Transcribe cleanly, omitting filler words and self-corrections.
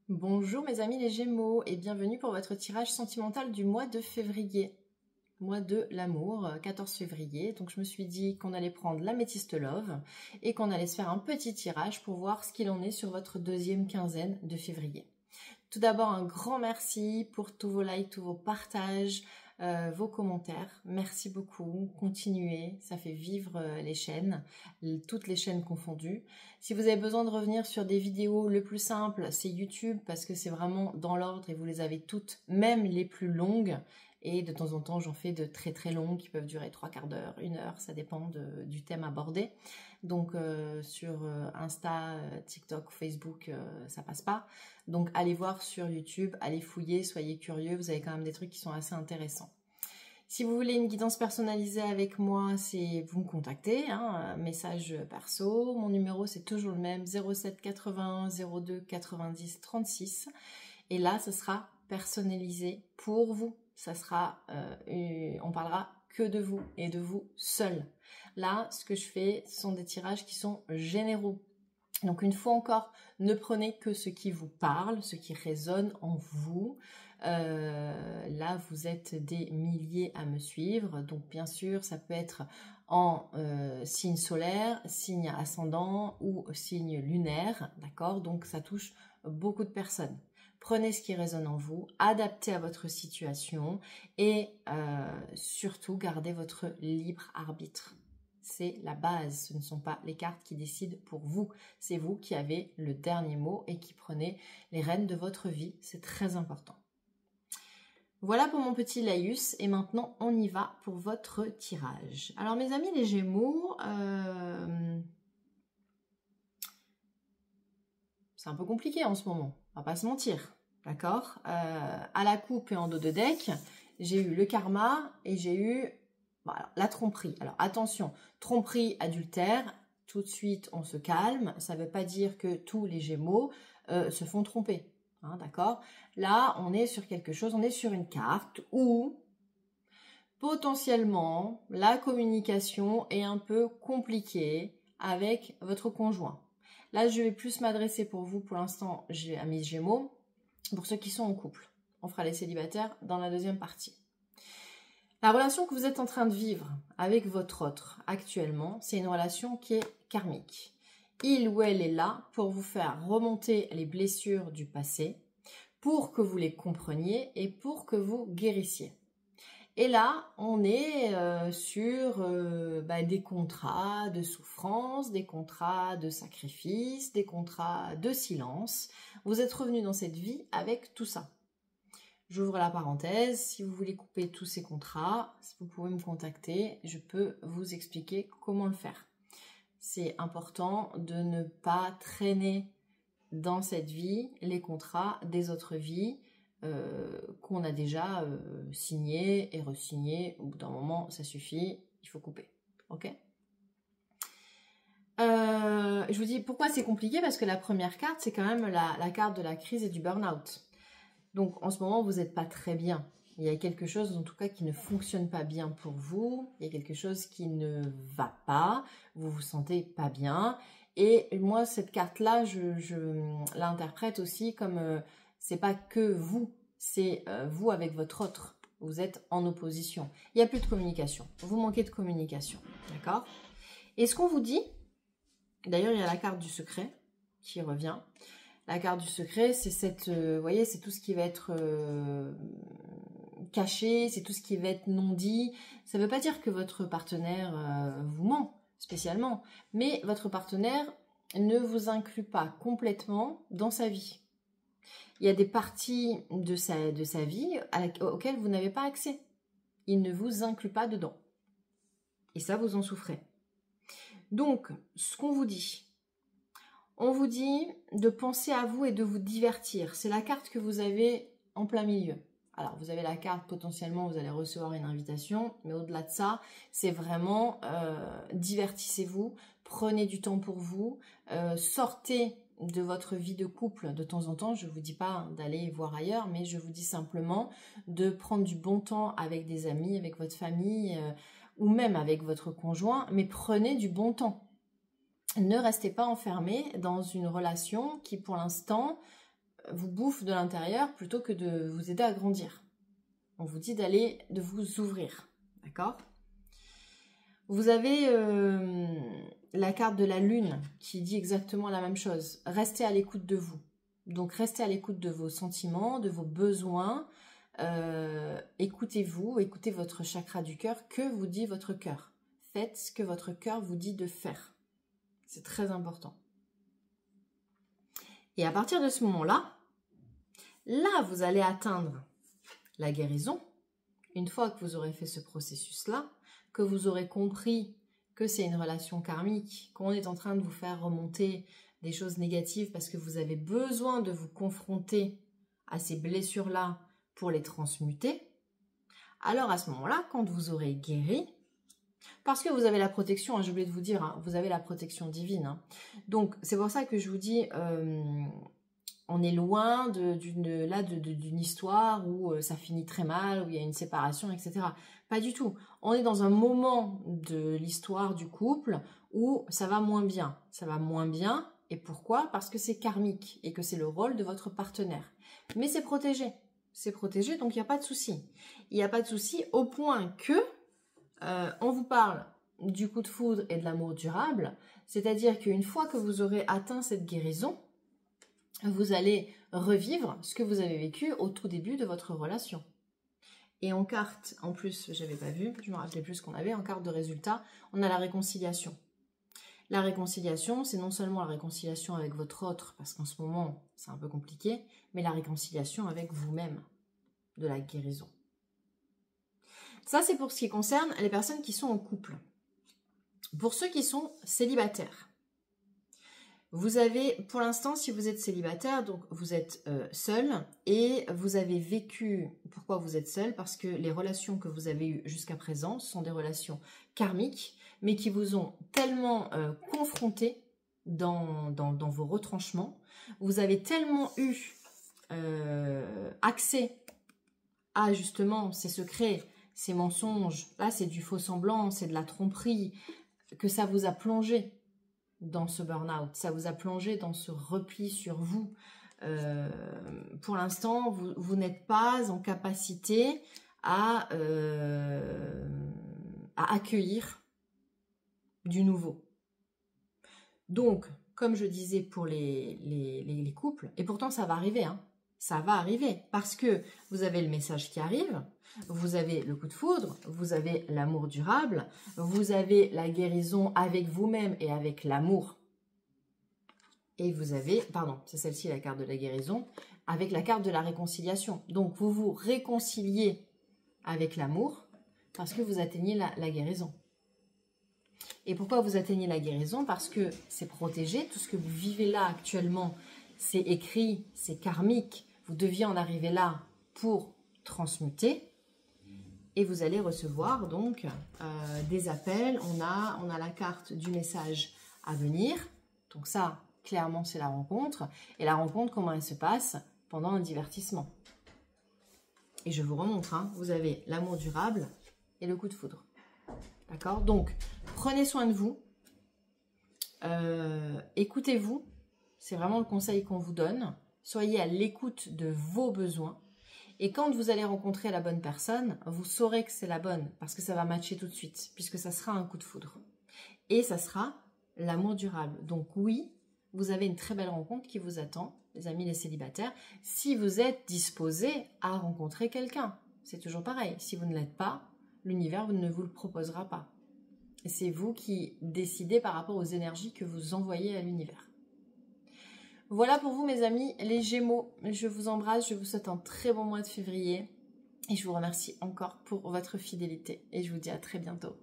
Bonjour mes amis les Gémeaux et bienvenue pour votre tirage sentimental du mois de février. Mois de l'amour, 14 février. Donc je me suis dit qu'on allait prendre l'Améthyste Love et qu'on allait se faire un petit tirage pour voir ce qu'il en est sur votre deuxième quinzaine de février. Tout d'abord un grand merci pour tous vos likes, tous vos partages, vos commentaires. Merci beaucoup, continuez, ça fait vivre les chaînes, toutes les chaînes confondues. Si vous avez besoin de revenir sur des vidéos, le plus simple c'est YouTube parce que c'est vraiment dans l'ordre et vous les avez toutes, même les plus longues. Et de temps en temps, j'en fais de très très longues qui peuvent durer 3/4 d'heure, 1 heure, ça dépend du thème abordé. Donc sur Insta, TikTok, Facebook, ça passe pas. Donc allez voir sur YouTube, allez fouiller, soyez curieux, vous avez quand même des trucs qui sont assez intéressants. Si vous voulez une guidance personnalisée avec moi, c'est vous me contactez, hein, message perso. Mon numéro c'est toujours le même, 07 81 02 90 36. Et là, ce sera personnalisé pour vous. Ça sera, on parlera que de vous et de vous seul. Là, ce que je fais, ce sont des tirages qui sont généraux. Donc une fois encore, ne prenez que ce qui vous parle, ce qui résonne en vous. Là, vous êtes des milliers à me suivre. Donc bien sûr, ça peut être en signe solaire, signe ascendant ou signe lunaire. D'accord? Donc ça touche beaucoup de personnes. Prenez ce qui résonne en vous, adaptez à votre situation et surtout gardez votre libre arbitre. C'est la base, ce ne sont pas les cartes qui décident pour vous. C'est vous qui avez le dernier mot et qui prenez les rênes de votre vie. C'est très important. Voilà pour mon petit laïus et maintenant on y va pour votre tirage. Alors mes amis les Gémeaux, c'est un peu compliqué en ce moment, on va pas se mentir, d'accord. À la coupe et en dos de deck, j'ai eu le karma et j'ai eu la tromperie. Alors attention, tromperie, adultère, tout de suite on se calme, ça ne veut pas dire que tous les Gémeaux se font tromper, hein, d'accord. Là on est sur quelque chose, on est sur une carte où potentiellement la communication est un peu compliquée avec votre conjoint. Là, je vais plus m'adresser pour vous, pour l'instant, à mes Gémeaux, pour ceux qui sont en couple. On fera les célibataires dans la deuxième partie. La relation que vous êtes en train de vivre avec votre autre actuellement, c'est une relation qui est karmique. Il ou elle est là pour vous faire remonter les blessures du passé, pour que vous les compreniez et pour que vous guérissiez. Et là, on est sur des contrats de souffrance, des contrats de sacrifice, des contrats de silence. Vous êtes revenu dans cette vie avec tout ça. J'ouvre la parenthèse. Si vous voulez couper tous ces contrats, vous pouvez me contacter. Je peux vous expliquer comment le faire. C'est important de ne pas traîner dans cette vie les contrats des autres vies qu'on a déjà signé et re-signé. Au bout d'un moment, ça suffit, il faut couper. Ok. Je vous dis pourquoi c'est compliqué, parce que la première carte, c'est quand même la carte de la crise et du burn-out. Donc en ce moment, vous n'êtes pas très bien. Il y a quelque chose, en tout cas, qui ne fonctionne pas bien pour vous. Il y a quelque chose qui ne va pas. Vous vous sentez pas bien. Et moi, cette carte-là, je l'interprète aussi comme c'est pas que vous, c'est vous avec votre autre. Vous êtes en opposition. Il n'y a plus de communication. Vous manquez de communication. D'accord? Et ce qu'on vous dit, d'ailleurs, il y a la carte du secret qui revient. La carte du secret, c'est cette, vous voyez, c'est tout ce qui va être caché, c'est tout ce qui va être non dit. Ça ne veut pas dire que votre partenaire vous ment spécialement, mais votre partenaire ne vous inclut pas complètement dans sa vie. Il y a des parties de sa vie auxquelles vous n'avez pas accès. Il ne vous inclut pas dedans. Et ça, vous en souffrez. Donc, ce qu'on vous dit, on vous dit de penser à vous et de vous divertir. C'est la carte que vous avez en plein milieu. Alors, vous avez la carte, potentiellement, vous allez recevoir une invitation. Mais au-delà de ça, c'est vraiment divertissez-vous, prenez du temps pour vous, sortez de votre vie de couple de temps en temps. Je ne vous dis pas d'aller voir ailleurs, mais je vous dis simplement de prendre du bon temps avec des amis, avec votre famille ou même avec votre conjoint. Mais prenez du bon temps. Ne restez pas enfermé dans une relation qui, pour l'instant, vous bouffe de l'intérieur plutôt que de vous aider à grandir. On vous dit de vous ouvrir, d'accord? Vous avez la carte de la lune qui dit exactement la même chose. Restez à l'écoute de vous. Donc restez à l'écoute de vos sentiments, de vos besoins. Écoutez-vous, écoutez votre chakra du cœur. Que vous dit votre cœur? Faites ce que votre cœur vous dit de faire. C'est très important. Et à partir de ce moment-là, vous allez atteindre la guérison. Une fois que vous aurez fait ce processus-là, que vous aurez compris que c'est une relation karmique, qu'on est en train de vous faire remonter des choses négatives parce que vous avez besoin de vous confronter à ces blessures-là pour les transmuter, alors à ce moment-là, quand vous aurez guéri, parce que vous avez la protection, j'ai oublié de vous dire, vous avez la protection divine. Donc c'est pour ça que je vous dis, on est loin d'une histoire où ça finit très mal, où il y a une séparation, etc. Pas du tout. On est dans un moment de l'histoire du couple où ça va moins bien. Ça va moins bien. Et pourquoi? Parce que c'est karmique et que c'est le rôle de votre partenaire. Mais c'est protégé. C'est protégé, donc il n'y a pas de souci. Il n'y a pas de souci au point que on vous parle du coup de foudre et de l'amour durable. C'est-à-dire qu'une fois que vous aurez atteint cette guérison, vous allez revivre ce que vous avez vécu au tout début de votre relation. Et en carte, en plus, j'avais pas vu, je me rappelais plus ce qu'on avait, en carte de résultat, on a la réconciliation. La réconciliation, c'est non seulement la réconciliation avec votre autre, parce qu'en ce moment, c'est un peu compliqué, mais la réconciliation avec vous-même, de la guérison. Ça, c'est pour ce qui concerne les personnes qui sont en couple. Pour ceux qui sont célibataires, vous avez, pour l'instant, si vous êtes célibataire, donc vous êtes seul et vous avez vécu, pourquoi vous êtes seul? Parce que les relations que vous avez eues jusqu'à présent sont des relations karmiques, mais qui vous ont tellement confronté dans vos retranchements, vous avez tellement eu accès à justement ces secrets, ces mensonges, là c'est du faux semblant, c'est de la tromperie, que ça vous a plongé dans ce burn-out, ça vous a plongé dans ce repli sur vous. Pour l'instant, vous n'êtes pas en capacité à accueillir du nouveau. Donc, comme je disais pour les couples, et pourtant ça va arriver, ça va arriver, parce que vous avez le message qui arrive, vous avez le coup de foudre, vous avez l'amour durable, vous avez la guérison avec vous-même et avec l'amour. Et vous avez, pardon, c'est celle-ci la carte de la guérison, avec la carte de la réconciliation. Donc vous vous réconciliez avec l'amour parce que vous atteignez la guérison. Et pourquoi vous atteignez la guérison? Parce que c'est protégé, tout ce que vous vivez là actuellement, c'est écrit, c'est karmique, vous deviez en arriver là pour transmuter. Et vous allez recevoir donc des appels. On a la carte du message à venir. Donc ça, clairement, c'est la rencontre. Et la rencontre, comment elle se passe? Pendant un divertissement. Et je vous remontre, vous avez l'amour durable et le coup de foudre. D'accord? Donc, prenez soin de vous. Écoutez-vous. C'est vraiment le conseil qu'on vous donne. Soyez à l'écoute de vos besoins. Et quand vous allez rencontrer la bonne personne, vous saurez que c'est la bonne parce que ça va matcher tout de suite, puisque ça sera un coup de foudre. Et ça sera l'amour durable. Donc oui, vous avez une très belle rencontre qui vous attend, les amis les célibataires, si vous êtes disposés à rencontrer quelqu'un. C'est toujours pareil. Si vous ne l'êtes pas, l'univers ne vous le proposera pas. C'est vous qui décidez par rapport aux énergies que vous envoyez à l'univers. Voilà pour vous mes amis, les Gémeaux. Je vous embrasse, je vous souhaite un très bon mois de février et je vous remercie encore pour votre fidélité et je vous dis à très bientôt.